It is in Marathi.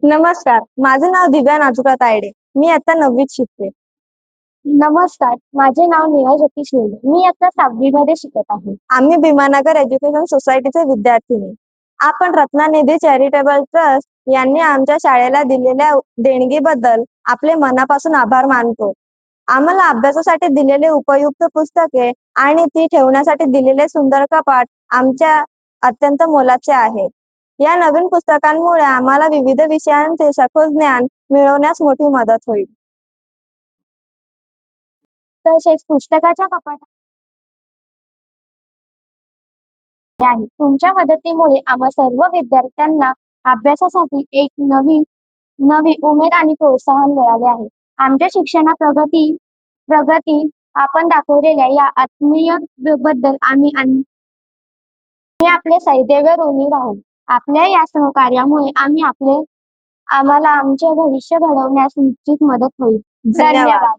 नमस्कार, माझे नाव दिव्या नाजुका तायडे. मी आता 9वीत शिकते. नमस्कार, माझे नाव नेहा जतीश लेले. मी आता 6वी मध्ये शिकत आहे. आम्ही भीमानगर एज्युकेशन सोसायटीचे विद्यार्थिनी. आपण रत्नानिधी चॅरिटेबल ट्रस्ट यांनी आमच्या शाळेला दिलेल्या देणगीबद्दल आपले मनापासून आभार मानतो. आम्हाला अभ्यासासाठी दिलेले उपयुक्त पुस्तके आणि ती ठेवण्यासाठी दिलेले सुंदर कपाट आमच्या अत्यंत मोलाचे आहे. या नवीन पुस्तकांमुळे आम्हाला विविध विषयांचे सखोल ज्ञान मिळवण्यास मोठी मदत होईल. तसेच पुस्तकाच्या कपाटात आहे. तुमच्या मदतीमुळे आम्हा सर्व विद्यार्थ्यांना अभ्यासासाठी एक नवी नवी उमेद आणि प्रोत्साहन मिळाले आहे. आमच्या शिक्षणात प्रगती आपण दाखवलेल्या या आत्मीय बद्दल आम्ही आपले सदैव ऋणी राहू. आपल्या या सहकार्यामुळे आम्हाला आमचे भविष्य घडवण्यास निश्चित मदत होईल. धन्यवाद. धन्यवाद.